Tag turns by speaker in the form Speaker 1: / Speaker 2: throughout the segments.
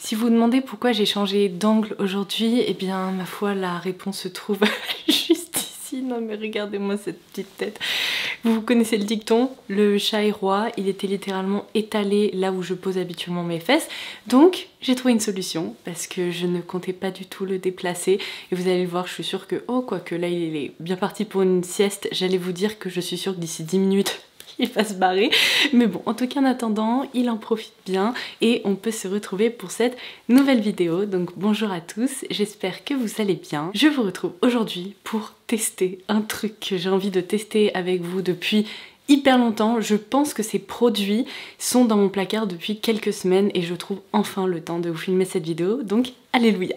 Speaker 1: Si vous vous demandez pourquoi j'ai changé d'angle aujourd'hui, eh bien ma foi la réponse se trouve juste ici. Non mais regardez-moi cette petite tête. Vous connaissez le dicton, le chat est roi, il était littéralement étalé là où je pose habituellement mes fesses. Donc j'ai trouvé une solution parce que je ne comptais pas du tout le déplacer. Et vous allez le voir, je suis sûre que, oh quoique là il est bien parti pour une sieste, j'allais vous dire que je suis sûre que d'ici 10 minutes il va se barrer. Mais bon, en tout cas en attendant, il en profite bien et on peut se retrouver pour cette nouvelle vidéo. Donc bonjour à tous, j'espère que vous allez bien. Je vous retrouve aujourd'hui pour tester un truc que j'ai envie de tester avec vous depuis hyper longtemps. Je pense que ces produits sont dans mon placard depuis quelques semaines et je trouve enfin le temps de vous filmer cette vidéo. Donc alléluia.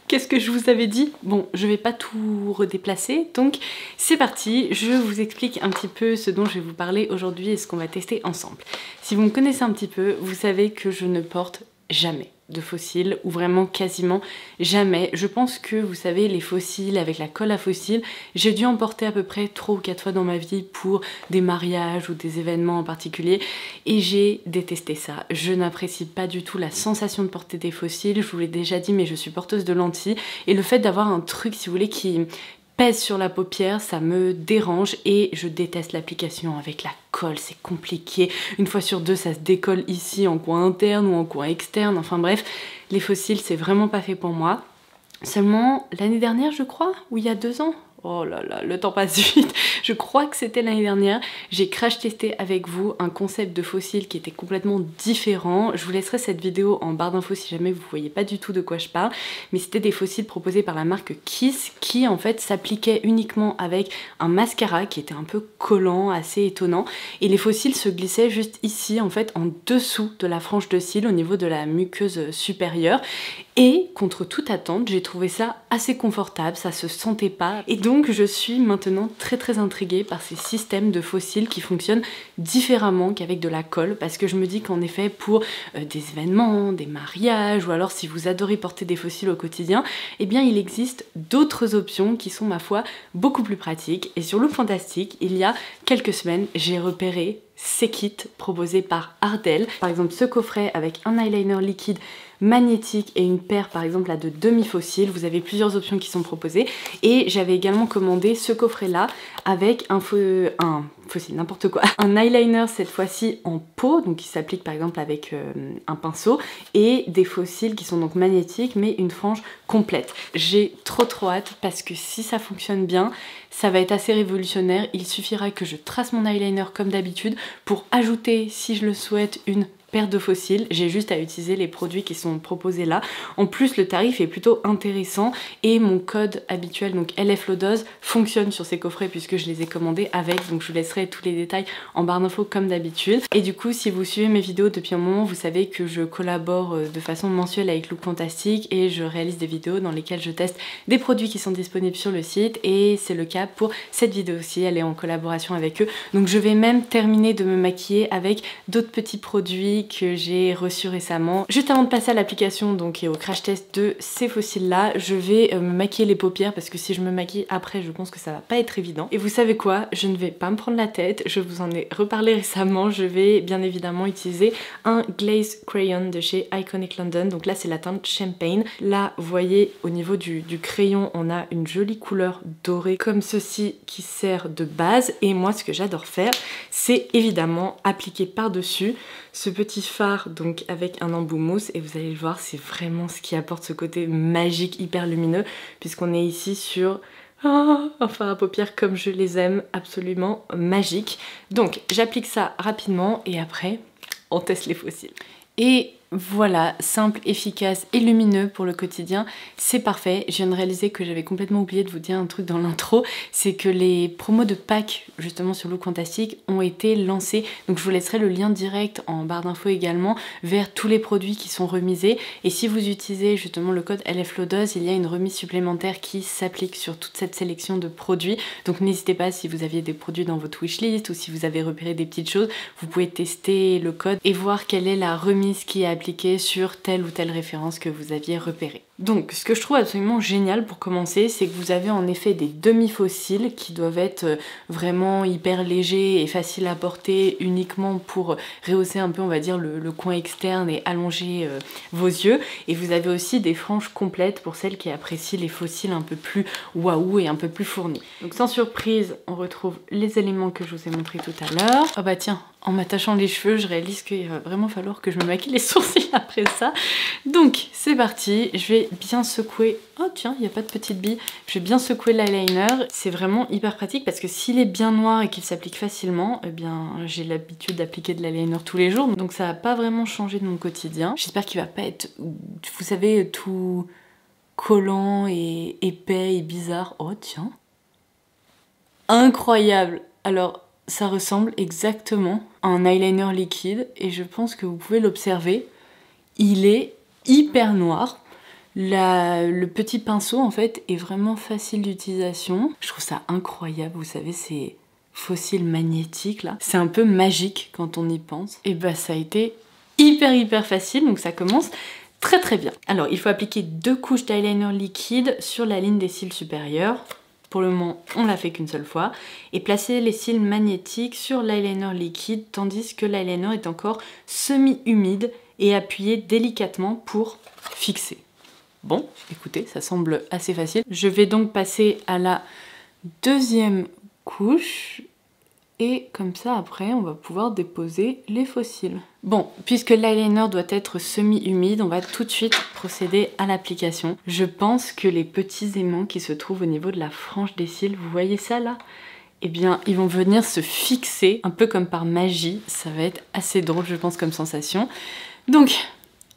Speaker 1: Qu'est-ce que je vous avais dit? Bon, je vais pas tout redéplacer, donc c'est parti, je vous explique un petit peu ce dont je vais vous parler aujourd'hui et ce qu'on va tester ensemble. Si vous me connaissez un petit peu, vous savez que je ne porte jamais de fossiles, ou vraiment quasiment jamais. Je pense que, vous savez, les fossiles avec la colle à fossiles, j'ai dû en porter à peu près 3 ou 4 fois dans ma vie pour des mariages ou des événements en particulier, et j'ai détesté ça. Je n'apprécie pas du tout la sensation de porter des fossiles, je vous l'ai déjà dit, mais je suis porteuse de lentilles, et le fait d'avoir un truc, si vous voulez, qui pèse sur la paupière, ça me dérange et je déteste l'application avec la colle, c'est compliqué. Une fois sur deux, ça se décolle ici en coin interne ou en coin externe. Enfin bref, les fossiles, c'est vraiment pas fait pour moi. Seulement l'année dernière, je crois, ou il y a 2 ans. Oh là là, le temps passe vite. Je crois que c'était l'année dernière. J'ai crash testé avec vous un concept de fossile qui était complètement différent. Je vous laisserai cette vidéo en barre d'infos si jamais vous voyez pas du tout de quoi je parle. Mais c'était des fossiles proposés par la marque Kiss qui en fait s'appliquaient uniquement avec un mascara qui était un peu collant, assez étonnant. Et les fossiles se glissaient juste ici en fait en dessous de la frange de cils au niveau de la muqueuse supérieure. Et contre toute attente, j'ai trouvé ça assez confortable, ça se sentait pas. Et donc je suis maintenant très intriguée par ces systèmes de fossiles qui fonctionnent différemment qu'avec de la colle, parce que je me dis qu'en effet pour des événements, des mariages, ou alors si vous adorez porter des fossiles au quotidien, eh bien il existe d'autres options qui sont ma foi beaucoup plus pratiques. Et sur Look Fantastic, il y a quelques semaines, j'ai repéré ces kits proposés par Ardell. Par exemple ce coffret avec un eyeliner liquide magnétique et une paire par exemple là de demi-fossiles. Vous avez plusieurs options qui sont proposées et j'avais également commandé ce coffret là avec un fossile, n'importe quoi, un eyeliner cette fois-ci en peau, donc qui s'applique par exemple avec un pinceau, et des fossiles qui sont donc magnétiques mais une frange complète. J'ai trop hâte parce que si ça fonctionne bien, ça va être assez révolutionnaire. Il suffira que je trace mon eyeliner comme d'habitude pour ajouter, si je le souhaite, une paire de fossiles. J'ai juste à utiliser les produits qui sont proposés là. En plus, le tarif est plutôt intéressant et mon code habituel, donc LF Lodose, fonctionne sur ces coffrets puisque je les ai commandés avec. Donc je vous laisserai tous les détails en barre d'infos comme d'habitude. Et du coup, si vous suivez mes vidéos depuis un moment, vous savez que je collabore de façon mensuelle avec Look Fantastic et je réalise des vidéos dans lesquelles je teste des produits qui sont disponibles sur le site, et c'est le cas pour cette vidéo aussi, elle est en collaboration avec eux. Donc je vais même terminer de me maquiller avec d'autres petits produits que j'ai reçu récemment. Juste avant de passer à l'application donc et au crash test de ces fossiles là, je vais me maquiller les paupières parce que si je me maquille après, je pense que ça va pas être évident. Et vous savez quoi, je ne vais pas me prendre la tête, je vous en ai reparlé récemment, je vais bien évidemment utiliser un glaze crayon de chez Iconic London. Donc là c'est la teinte Champagne. Là vous voyez au niveau du crayon, on a une jolie couleur dorée comme ceci qui sert de base, et moi ce que j'adore faire c'est évidemment appliquer par dessus ce petit fard donc avec un embout mousse, et vous allez le voir, c'est vraiment ce qui apporte ce côté magique hyper lumineux puisqu'on est ici sur un fard à paupières comme je les aime, absolument magique. Donc j'applique ça rapidement et après on teste les fossiles. Et voilà, simple, efficace et lumineux pour le quotidien, c'est parfait. Je viens de réaliser que j'avais complètement oublié de vous dire un truc dans l'intro, c'est que les promos de Pâques justement sur Look Fantastic ont été lancés, donc je vous laisserai le lien direct en barre d'infos également vers tous les produits qui sont remisés, et si vous utilisez justement le code LF Lodose, il y a une remise supplémentaire qui s'applique sur toute cette sélection de produits. Donc n'hésitez pas, si vous aviez des produits dans votre wishlist ou si vous avez repéré des petites choses, vous pouvez tester le code et voir quelle est la remise qui est appliquée sur telle ou telle référence que vous aviez repérée. Donc ce que je trouve absolument génial pour commencer, c'est que vous avez en effet des demi-faux cils qui doivent être vraiment hyper légers et faciles à porter uniquement pour rehausser un peu on va dire le coin externe et allonger vos yeux. Et vous avez aussi des franges complètes pour celles qui apprécient les faux cils un peu plus waouh et un peu plus fournis. Donc sans surprise, on retrouve les éléments que je vous ai montrés tout à l'heure. Oh bah tiens, en m'attachant les cheveux, je réalise qu'il va vraiment falloir que je me maquille les sourcils après ça. Donc c'est parti, je vais bien secouer. Oh tiens, il n'y a pas de petite bille. Je vais bien secouer l'eyeliner. C'est vraiment hyper pratique parce que s'il est bien noir et qu'il s'applique facilement, eh bien j'ai l'habitude d'appliquer de l'eyeliner tous les jours. Donc ça va pas vraiment changer de mon quotidien. J'espère qu'il va pas être, vous savez, tout collant et épais et bizarre. Oh tiens. Incroyable. Alors ça ressemble exactement à un eyeliner liquide et je pense que vous pouvez l'observer. Il est hyper noir. Le petit pinceau en fait est vraiment facile d'utilisation. Je trouve ça incroyable, vous savez ces fossiles magnétiques là. C'est un peu magique quand on y pense. Et bah ça a été hyper facile, donc ça commence très très bien. Alors il faut appliquer 2 couches d'eyeliner liquide sur la ligne des cils supérieurs. Pour le moment, on l'a fait qu'une seule fois. Et placer les cils magnétiques sur l'eyeliner liquide, tandis que l'eyeliner est encore semi-humide et appuyer délicatement pour fixer. Bon, écoutez, ça semble assez facile. Je vais donc passer à la deuxième couche. Et comme ça, après, on va pouvoir déposer les faux cils. Bon, puisque l'eyeliner doit être semi-humide, on va tout de suite procéder à l'application. Je pense que les petits aimants qui se trouvent au niveau de la frange des cils, vous voyez ça là? Eh bien, ils vont venir se fixer, un peu comme par magie. Ça va être assez drôle, je pense, comme sensation. Donc,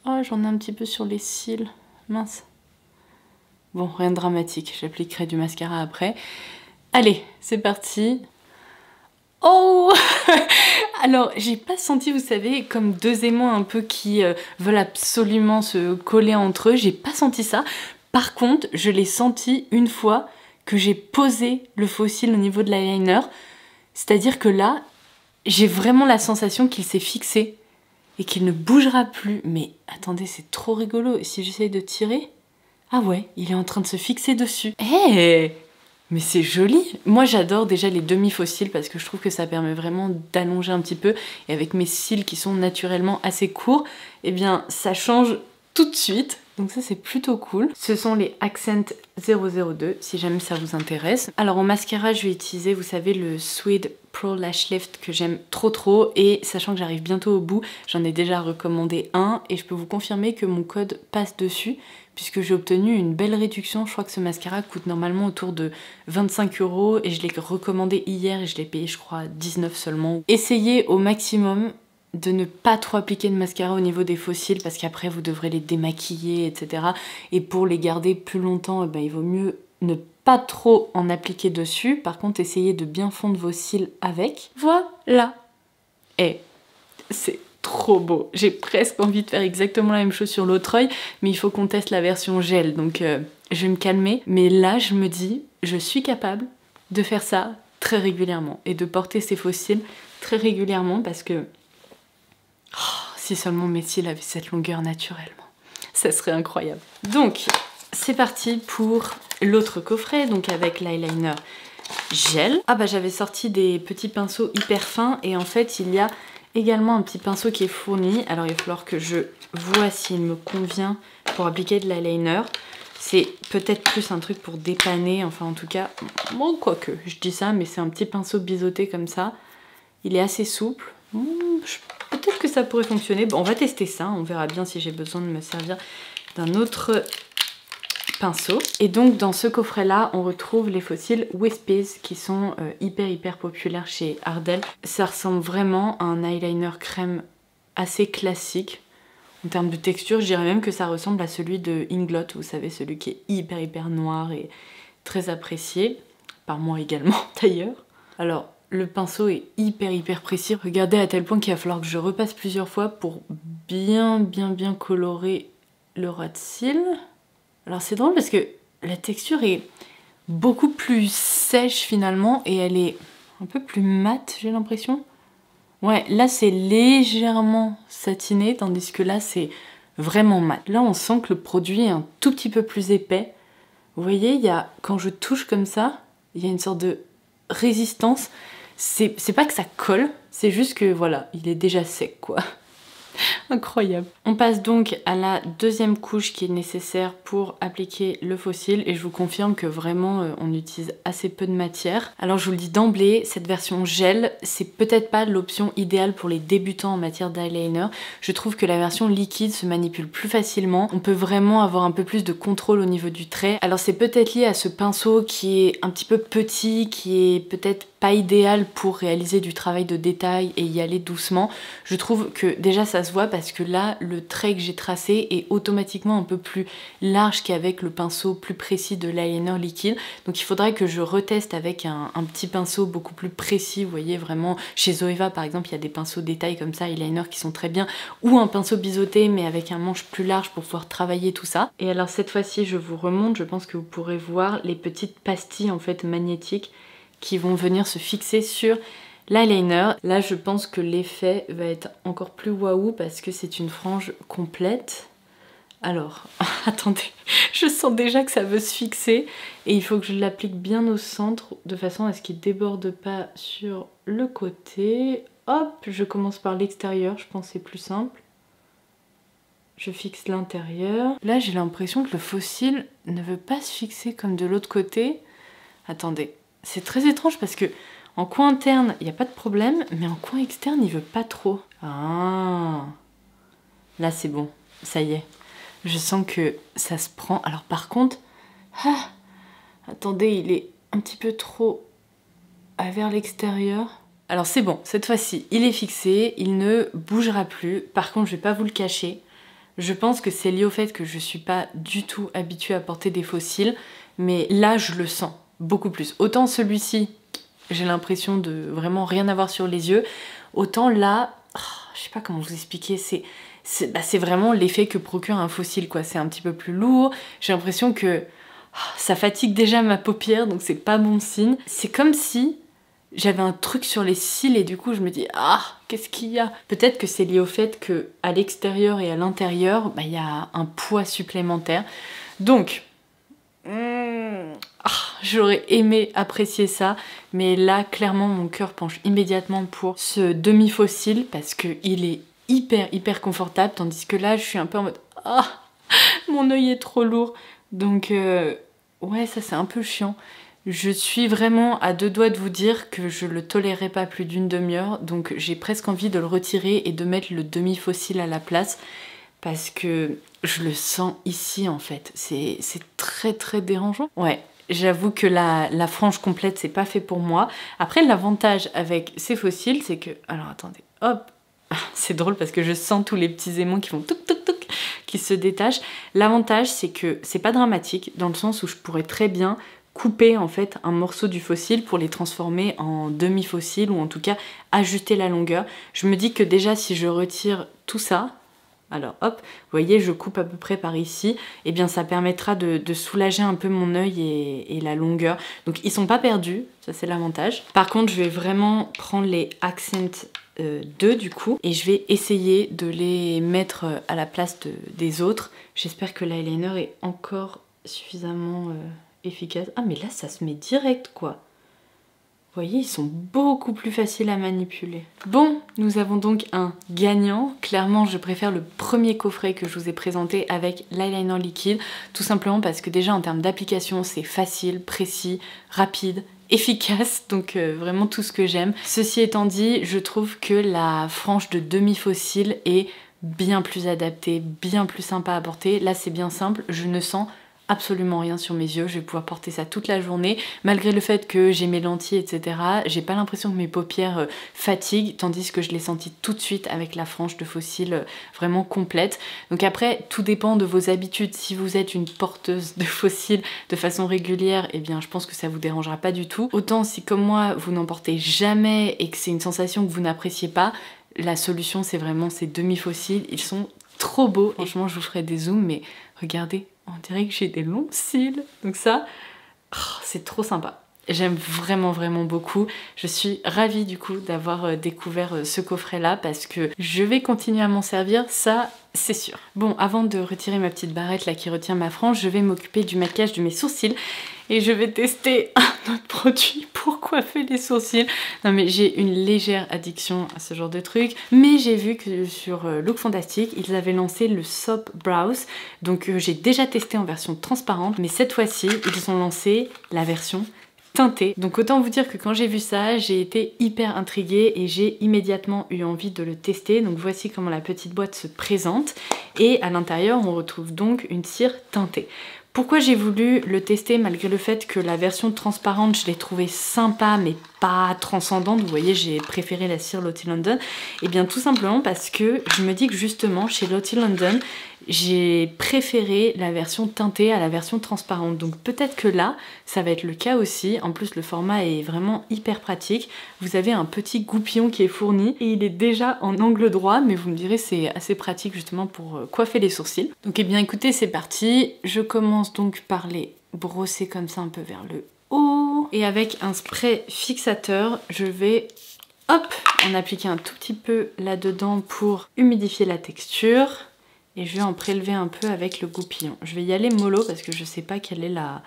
Speaker 1: oh, j'en ai un petit peu sur les cils. Mince. Bon, rien de dramatique. J'appliquerai du mascara après. Allez, c'est parti. Oh alors, j'ai pas senti, vous savez, comme 2 aimants un peu qui veulent absolument se coller entre eux. J'ai pas senti ça. Par contre, je l'ai senti une fois que j'ai posé le faux cil au niveau de l'eyeliner. C'est-à-dire que là, j'ai vraiment la sensation qu'il s'est fixé et qu'il ne bougera plus. Mais attendez, c'est trop rigolo. Et si j'essaye de tirer? Ah ouais, il est en train de se fixer dessus. Eh mais c'est joli! Moi j'adore déjà les demi-faux cils parce que je trouve que ça permet vraiment d'allonger un petit peu. Et avec mes cils qui sont naturellement assez courts, eh bien ça change tout de suite. Donc ça c'est plutôt cool. Ce sont les Accent 002 si jamais ça vous intéresse. Alors en mascara je vais utiliser, vous savez, le Suede Pro Lash Lift que j'aime trop. Et sachant que j'arrive bientôt au bout, j'en ai déjà recommandé un. Et je peux vous confirmer que mon code passe dessus, puisque j'ai obtenu une belle réduction. Je crois que ce mascara coûte normalement autour de 25 € et je l'ai recommandé hier et je l'ai payé je crois 19 seulement. Essayez au maximum de ne pas trop appliquer de mascara au niveau des faux cils parce qu'après vous devrez les démaquiller, etc. Et pour les garder plus longtemps, eh ben, il vaut mieux ne pas trop en appliquer dessus. Par contre, essayez de bien fondre vos cils avec. Voilà. Et c'est trop beau. J'ai presque envie de faire exactement la même chose sur l'autre œil, mais il faut qu'on teste la version gel, donc je vais me calmer. Mais là, je me dis, je suis capable de faire ça très régulièrement et de porter ces faux cils très régulièrement parce que si seulement mes cils avaient cette longueur naturellement, ça serait incroyable. Donc, c'est parti pour l'autre coffret, donc avec l'eyeliner gel. Ah bah j'avais sorti des petits pinceaux hyper fins et en fait il y a également un petit pinceau qui est fourni. Alors il va falloir que je vois s'il me convient pour appliquer de l'eyeliner. C'est peut-être plus un truc pour dépanner, enfin en tout cas, bon quoique, je dis ça, mais c'est un petit pinceau biseauté comme ça. Il est assez souple. Peut-être que ça pourrait fonctionner. Bon, on va tester ça, on verra bien si j'ai besoin de me servir d'un autre pinceau. Et donc dans ce coffret là on retrouve les faux cils Wispies qui sont hyper populaires chez Ardell. Ça ressemble vraiment à un eyeliner crème assez classique. En termes de texture, je dirais même que ça ressemble à celui de Inglot, vous savez, celui qui est hyper noir et très apprécié, par moi également d'ailleurs. Alors le pinceau est hyper précis, regardez à tel point qu'il va falloir que je repasse plusieurs fois pour bien colorer le ras de cils. Alors c'est drôle parce que la texture est beaucoup plus sèche finalement et elle est un peu plus mate, j'ai l'impression. Ouais, là c'est légèrement satiné, tandis que là c'est vraiment mat. Là on sent que le produit est un tout petit peu plus épais. Vous voyez, il y a, quand je touche comme ça, il y a une sorte de résistance. C'est pas que ça colle, c'est juste que voilà, il est déjà sec quoi. Incroyable. On passe donc à la deuxième couche qui est nécessaire pour appliquer le faux cil et je vous confirme que vraiment on utilise assez peu de matière. Alors je vous le dis d'emblée, cette version gel, c'est peut-être pas l'option idéale pour les débutants en matière d'eyeliner. Je trouve que la version liquide se manipule plus facilement. On peut vraiment avoir un peu plus de contrôle au niveau du trait. Alors c'est peut-être lié à ce pinceau qui est un petit peu petit, qui est peut-être pas idéal pour réaliser du travail de détail et y aller doucement. Je trouve que déjà ça se voit parce que là le trait que j'ai tracé est automatiquement un peu plus large qu'avec le pinceau plus précis de l'eyeliner liquide. Donc il faudrait que je reteste avec un petit pinceau beaucoup plus précis. Vous voyez vraiment chez Zoeva par exemple il y a des pinceaux détail comme ça, eyeliner qui sont très bien, ou un pinceau biseauté mais avec un manche plus large pour pouvoir travailler tout ça. Et alors cette fois-ci je vous remonte, je pense que vous pourrez voir les petites pastilles en fait magnétiques qui vont venir se fixer sur l'eyeliner. Là je pense que l'effet va être encore plus waouh parce que c'est une frange complète. Alors, attendez, je sens déjà que ça veut se fixer et il faut que je l'applique bien au centre de façon à ce qu'il ne déborde pas sur le côté. Hop, je commence par l'extérieur, je pense que c'est plus simple. Je fixe l'intérieur. Là j'ai l'impression que le faux cil ne veut pas se fixer comme de l'autre côté. Attendez. C'est très étrange parce que en coin interne, il n'y a pas de problème, mais en coin externe, il veut pas trop. Ah, là c'est bon, ça y est. Je sens que ça se prend. Alors par contre, attendez, il est un petit peu trop vers l'extérieur. Alors c'est bon, cette fois-ci, il est fixé, il ne bougera plus. Par contre, je vais pas vous le cacher. Je pense que c'est lié au fait que je suis pas du tout habituée à porter des faux cils, mais là, je le sens. Beaucoup plus. Autant celui-ci, j'ai l'impression de vraiment rien avoir sur les yeux. Autant là, je sais pas comment vous expliquer, c'est vraiment l'effet que procure un faux cil quoi. C'est un petit peu plus lourd. J'ai l'impression que ça fatigue déjà ma paupière, donc c'est pas bon signe. C'est comme si j'avais un truc sur les cils et du coup je me dis qu'est-ce qu'il y a? Peut-être que c'est lié au fait que à l'extérieur et à l'intérieur, il y a un poids supplémentaire. Donc j'aurais aimé apprécier ça, mais là clairement mon cœur penche immédiatement pour ce demi-faux cil parce qu'il est hyper confortable, tandis que là je suis un peu en mode mon œil est trop lourd. Donc ouais, ça c'est un peu chiant. Je suis vraiment à deux doigts de vous dire que je le tolérerai pas plus d'une demi-heure, donc j'ai presque envie de le retirer et de mettre le demi-faux cil à la place. Parce que je le sens ici en fait, c'est très dérangeant. Ouais, j'avoue que la frange complète c'est pas fait pour moi. Après l'avantage avec ces faux cils c'est que... Alors attendez, hop. C'est drôle parce que je sens tous les petits aimants qui font touc qui se détachent. L'avantage c'est que c'est pas dramatique dans le sens où je pourrais très bien couper en fait un morceau du faux cil pour les transformer en demi-faux cil ou en tout cas ajuster la longueur. Je me dis que déjà si je retire tout ça, alors hop, vous voyez je coupe à peu près par ici, et bien ça permettra de soulager un peu mon œil et la longueur. Donc ils sont pas perdus, ça c'est l'avantage. Par contre je vais vraiment prendre les Accent 2 du coup, et je vais essayer de les mettre à la place des autres. J'espère que l'eyeliner est encore suffisamment efficace. Ah mais là ça se met direct quoi. Vous voyez, ils sont beaucoup plus faciles à manipuler. Bon, nous avons donc un gagnant. Clairement, je préfère le premier coffret que je vous ai présenté avec l'eyeliner liquide, tout simplement parce que déjà en termes d'application, c'est facile, précis, rapide, efficace, donc vraiment tout ce que j'aime. Ceci étant dit, je trouve que la frange de demi-faux cil est bien plus adaptée, bien plus sympa à porter. Là, c'est bien simple, je ne sens absolument rien sur mes yeux, je vais pouvoir porter ça toute la journée, malgré le fait que j'ai mes lentilles, etc. J'ai pas l'impression que mes paupières fatiguent, tandis que je l'ai senti tout de suite avec la frange de faux cils vraiment complète. Donc après, tout dépend de vos habitudes. Si vous êtes une porteuse de faux cils de façon régulière, eh bien je pense que ça vous dérangera pas du tout. Autant si comme moi, vous n'en portez jamais et que c'est une sensation que vous n'appréciez pas, la solution c'est vraiment ces demi-faux cils, ils sont trop beaux. Franchement, je vous ferai des zooms, mais regardez, on dirait que j'ai des longs cils. Donc ça, c'est trop sympa. J'aime vraiment beaucoup. Je suis ravie du coup d'avoir découvert ce coffret là parce que je vais continuer à m'en servir. Ça, c'est sûr. Bon, avant de retirer ma petite barrette là qui retient ma frange, je vais m'occuper du maquillage de mes sourcils et je vais tester un autre produit pour coiffer les sourcils. Non mais j'ai une légère addiction à ce genre de truc, mais j'ai vu que sur Look Fantastic, ils avaient lancé le Soap Brows, donc j'ai déjà testé en version transparente, mais cette fois-ci, ils ont lancé la version teintée. Donc autant vous dire que quand j'ai vu ça, j'ai été hyper intriguée et j'ai immédiatement eu envie de le tester. Donc voici comment la petite boîte se présente. Et à l'intérieur, on retrouve donc une cire teintée. Pourquoi j'ai voulu le tester malgré le fait que la version transparente, je l'ai trouvée sympa mais pas transcendante, vous voyez j'ai préféré la cire Lottie London, et bien tout simplement parce que je me dis que justement chez Lottie London, j'ai préféré la version teintée à la version transparente. Donc peut-être que là, ça va être le cas aussi. En plus, le format est vraiment hyper pratique. Vous avez un petit goupillon qui est fourni et il est déjà en angle droit, mais vous me direz c'est assez pratique justement pour coiffer les sourcils. Donc eh bien écoutez, c'est parti. Je commence donc par les brosser comme ça un peu vers le haut. Et avec un spray fixateur, je vais hop, en appliquer un tout petit peu là-dedans pour humidifier la texture. Et je vais en prélever un peu avec le goupillon. Je vais y aller mollo parce que je sais pas quelle est la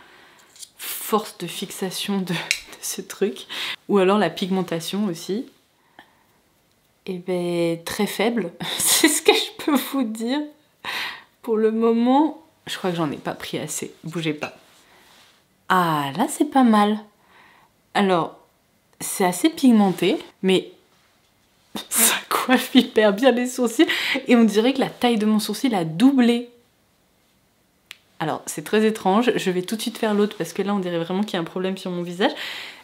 Speaker 1: force de fixation de ce truc. Ou alors la pigmentation aussi. Et ben très faible, c'est ce que je peux vous dire. Pour le moment, je crois que j'en ai pas pris assez. Bougez pas. Ah là c'est pas mal. Alors, c'est assez pigmenté, mais ça coiffe hyper bien les sourcils et on dirait que la taille de mon sourcil a doublé. Alors c'est très étrange, je vais tout de suite faire l'autre parce que là on dirait vraiment qu'il y a un problème sur mon visage,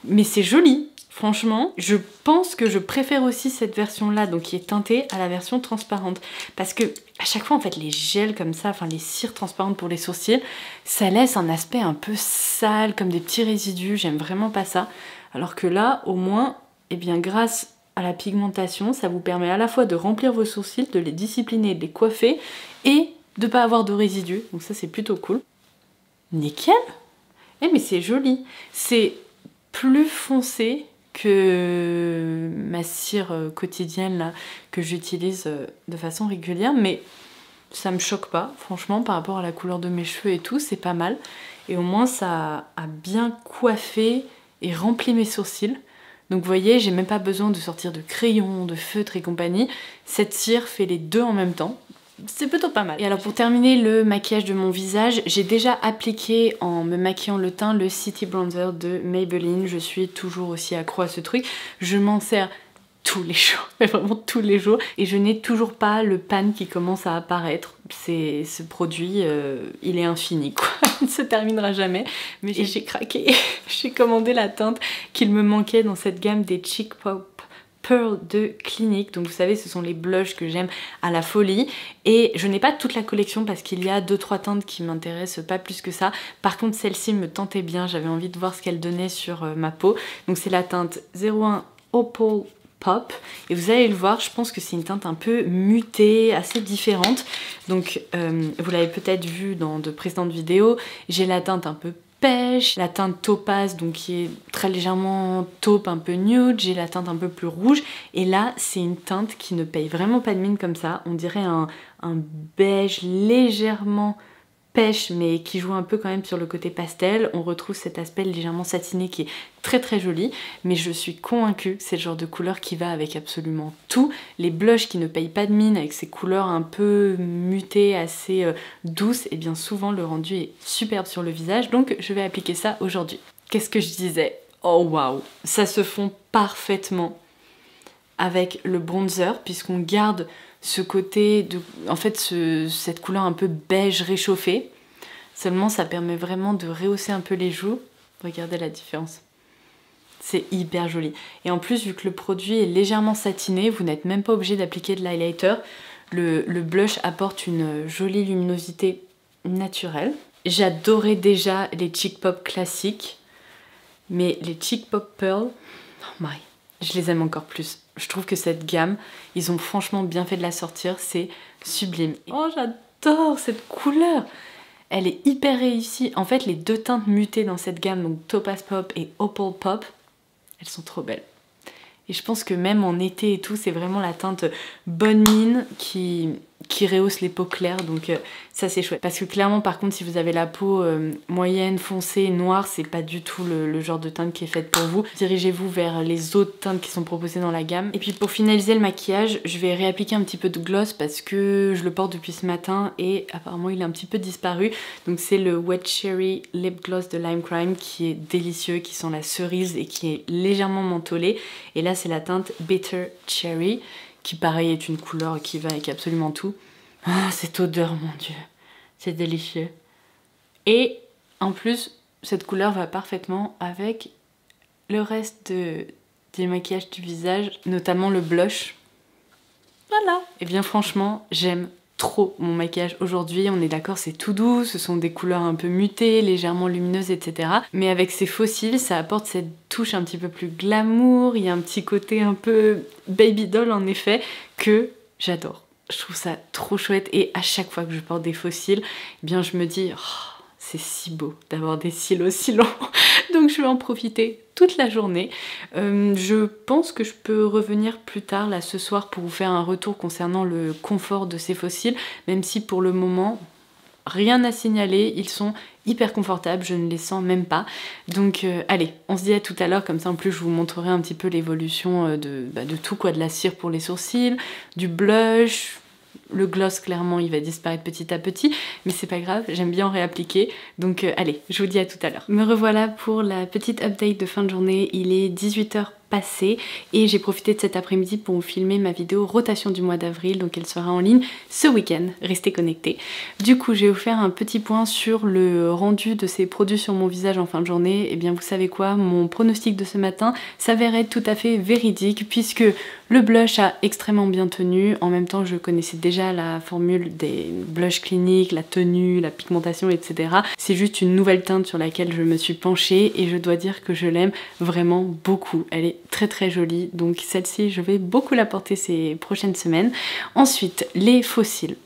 Speaker 1: mais c'est joli, franchement. Je pense que je préfère aussi cette version là, donc qui est teintée, à la version transparente, parce que à chaque fois en fait les gels comme ça, enfin les cires transparentes pour les sourcils, ça laisse un aspect un peu sale, comme des petits résidus, j'aime vraiment pas ça, alors que là au moins, eh bien grâce à la pigmentation, ça vous permet à la fois de remplir vos sourcils, de les discipliner, de les coiffer et de pas avoir de résidus, donc ça c'est plutôt cool. Nickel. Eh mais c'est joli, c'est plus foncé que ma cire quotidienne là, que j'utilise de façon régulière, mais ça me choque pas, franchement, par rapport à la couleur de mes cheveux et tout, c'est pas mal. Et au moins ça a bien coiffé et rempli mes sourcils. Donc vous voyez, j'ai même pas besoin de sortir de crayon, de feutre et compagnie. Cette cire fait les deux en même temps. C'est plutôt pas mal. Et alors pour terminer le maquillage de mon visage, j'ai déjà appliqué en me maquillant le teint le City Bronzer de Maybelline. Je suis toujours aussi accro à ce truc. Je m'en sers tous les jours, mais vraiment tous les jours. Et je n'ai toujours pas le pan qui commence à apparaître. Ce produit, il est infini quoi. Il ne se terminera jamais. Mais j'ai craqué. J'ai commandé la teinte qu'il me manquait dans cette gamme des Cheek Pop Pearl de Clinique. Donc vous savez, ce sont les blushs que j'aime à la folie. Et je n'ai pas toute la collection parce qu'il y a 2-3 teintes qui m'intéressent pas plus que ça. Par contre, celle-ci me tentait bien. J'avais envie de voir ce qu'elle donnait sur ma peau. Donc c'est la teinte 01 Opal Pop, et vous allez le voir, je pense que c'est une teinte un peu mutée, assez différente. Donc vous l'avez peut-être vu dans de précédentes vidéos, j'ai la teinte un peu pêche, la teinte topaz donc qui est très légèrement taupe, un peu nude, j'ai la teinte un peu plus rouge, et là c'est une teinte qui ne paye vraiment pas de mine comme ça, on dirait un beige légèrement pêche mais qui joue un peu quand même sur le côté pastel. On retrouve cet aspect légèrement satiné qui est très très joli, mais je suis convaincue que c'est le genre de couleur qui va avec absolument tout. Les blushs qui ne payent pas de mine avec ces couleurs un peu mutées, assez douces, et bien souvent le rendu est superbe sur le visage, donc je vais appliquer ça aujourd'hui. Qu'est-ce que je disais? Oh waouh, ça se fond parfaitement avec le bronzer puisqu'on garde ce côté de, en fait cette couleur un peu beige réchauffé, seulement ça permet vraiment de rehausser un peu les joues. Regardez la différence, c'est hyper joli. Et en plus vu que le produit est légèrement satiné, vous n'êtes même pas obligé d'appliquer de l'highlighter. Le blush apporte une jolie luminosité naturelle. J'adorais déjà les Cheek Pop classiques, mais les Cheek Pop Pearl, oh my, je les aime encore plus. Je trouve que cette gamme, ils ont franchement bien fait de la sortir, c'est sublime. Oh j'adore cette couleur, elle est hyper réussie. En fait les deux teintes mutées dans cette gamme, donc Topaz Pop et Opal Pop, elles sont trop belles. Et je pense que même en été et tout, c'est vraiment la teinte bonne mine qui qui rehausse les peaux claires, donc ça c'est chouette. Parce que clairement par contre si vous avez la peau moyenne, foncée, noire, c'est pas du tout le genre de teinte qui est faite pour vous. Dirigez-vous vers les autres teintes qui sont proposées dans la gamme. Et puis pour finaliser le maquillage, je vais réappliquer un petit peu de gloss parce que je le porte depuis ce matin et apparemment il a un petit peu disparu. Donc c'est le Wet Cherry Lip Gloss de Lime Crime qui est délicieux, qui sent la cerise et qui est légèrement mentholé. Et là c'est la teinte Bitter Cherry, qui pareil est une couleur qui va avec absolument tout. Oh, cette odeur, mon dieu, c'est délicieux. Et en plus, cette couleur va parfaitement avec le reste des maquillages du visage, notamment le blush. Voilà. Et bien franchement, j'aime trop mon maquillage aujourd'hui. On est d'accord, c'est tout doux, ce sont des couleurs un peu mutées, légèrement lumineuses, etc. Mais avec ces faux cils, ça apporte cette touche un petit peu plus glamour. Il y a un petit côté un peu baby doll en effet que j'adore. Je trouve ça trop chouette et à chaque fois que je porte des faux cils, eh bien je me dis oh, c'est si beau d'avoir des cils aussi longs. Donc je vais en profiter toute la journée. Je pense que je peux revenir plus tard là ce soir pour vous faire un retour concernant le confort de ces faux cils, même si pour le moment rien à signaler, ils sont hyper confortables, je ne les sens même pas. Donc allez, on se dit à tout à l'heure, comme ça en plus je vous montrerai un petit peu l'évolution de tout quoi, de la cire pour les sourcils, du blush. Le gloss clairement il va disparaître petit à petit, mais c'est pas grave, j'aime bien en réappliquer. Donc allez, je vous dis à tout à l'heure. Me revoilà pour la petite update de fin de journée, il est 18 h passé et j'ai profité de cet après-midi pour vous filmer ma vidéo rotation du mois d'avril, donc elle sera en ligne ce week-end, restez connectés. Du coup je vais vous faire un petit point sur le rendu de ces produits sur mon visage en fin de journée. Et bien vous savez quoi, mon pronostic de ce matin s'avérait tout à fait véridique puisque le blush a extrêmement bien tenu. En même temps je connaissais déjà la formule des blushs cliniques, la tenue, la pigmentation, etc. C'est juste une nouvelle teinte sur laquelle je me suis penchée et je dois dire que je l'aime vraiment beaucoup. Elle est très très jolie, donc celle-ci je vais beaucoup la porter ces prochaines semaines. Ensuite les faux cils,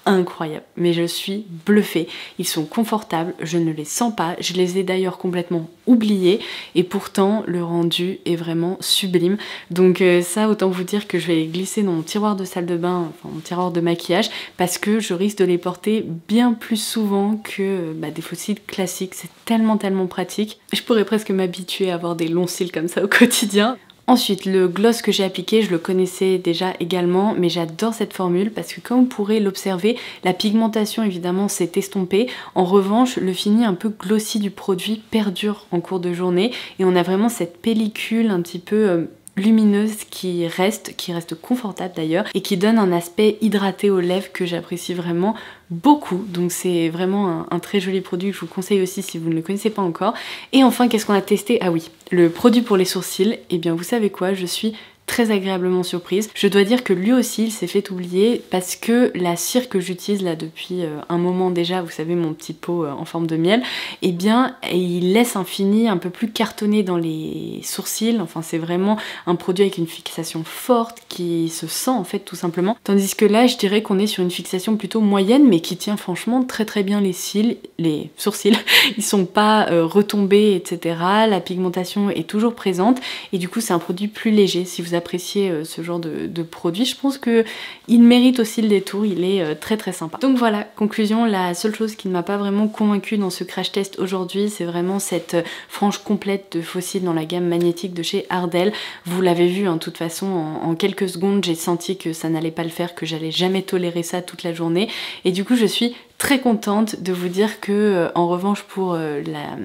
Speaker 1: incroyable, mais je suis bluffée, ils sont confortables, je ne les sens pas, je les ai d'ailleurs complètement oubliés et pourtant le rendu est vraiment sublime. Donc ça autant vous dire que je vais les glisser dans mon tiroir de salle de bain, enfin mon tiroir de maquillage, parce que je risque de les porter bien plus souvent que des faux cils classiques. C'est tellement pratique, je pourrais presque m'habituer à avoir des longs cils comme ça au quotidien. Ensuite, le gloss que j'ai appliqué, je le connaissais déjà également, mais j'adore cette formule parce que comme vous pourrez l'observer, la pigmentation évidemment s'est estompée. En revanche, le fini un peu glossy du produit perdure en cours de journée et on a vraiment cette pellicule un petit peu lumineuse qui reste confortable d'ailleurs et qui donne un aspect hydraté aux lèvres que j'apprécie vraiment beaucoup. Donc c'est vraiment un très joli produit que je vous conseille aussi si vous ne le connaissez pas encore. Et enfin, qu'est-ce qu'on a testé? Ah oui, le produit pour les sourcils. Et bien vous savez quoi, je suis très agréablement surprise. Je dois dire que lui aussi il s'est fait oublier parce que la cire que j'utilise là depuis un moment déjà, vous savez mon petit pot en forme de miel, et bien il laisse un fini un peu plus cartonné dans les sourcils. Enfin c'est vraiment un produit avec une fixation forte qui se sent en fait tout simplement. Tandis que là je dirais qu'on est sur une fixation plutôt moyenne mais qui tient franchement très bien les sourcils. Ils sont pas retombés etc. La pigmentation est toujours présente et du coup c'est un produit plus léger. Si vous appréciez ce genre de produit, je pense que il mérite aussi le détour, il est très sympa. Donc voilà, conclusion, la seule chose qui ne m'a pas vraiment convaincue dans ce crash test aujourd'hui, c'est vraiment cette frange complète de faux cils dans la gamme magnétique de chez Ardell. Vous l'avez vu, de toute façon, en quelques secondes, j'ai senti que ça n'allait pas le faire, que j'allais jamais tolérer ça toute la journée. Et du coup, je suis très contente de vous dire que en revanche pour la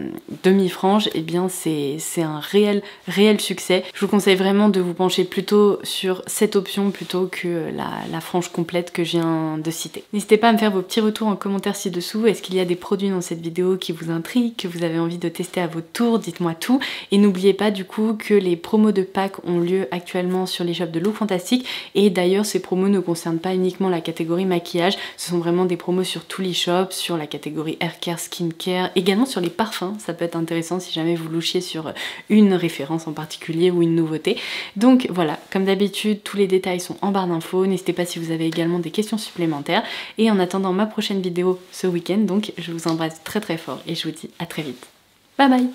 Speaker 1: demi-frange, eh bien c'est un réel succès. Je vous conseille vraiment de vous pencher plutôt sur cette option plutôt que la frange complète que je viens de citer. N'hésitez pas à me faire vos petits retours en commentaire ci-dessous. Est-ce qu'il y a des produits dans cette vidéo qui vous intriguent, que vous avez envie de tester à votre tour? Dites-moi tout. Et n'oubliez pas du coup que les promos de Pâques ont lieu actuellement sur les shops de Look Fantastic. Et d'ailleurs ces promos ne concernent pas uniquement la catégorie maquillage, ce sont vraiment des promos sur tous les shops, sur la catégorie haircare, skincare, également sur les parfums. Ça peut être intéressant si jamais vous louchiez sur une référence en particulier ou une nouveauté. Donc voilà, comme d'habitude, tous les détails sont en barre d'infos. N'hésitez pas si vous avez également des questions supplémentaires. Et en attendant ma prochaine vidéo ce week-end, donc je vous embrasse très fort et je vous dis à très vite. Bye bye!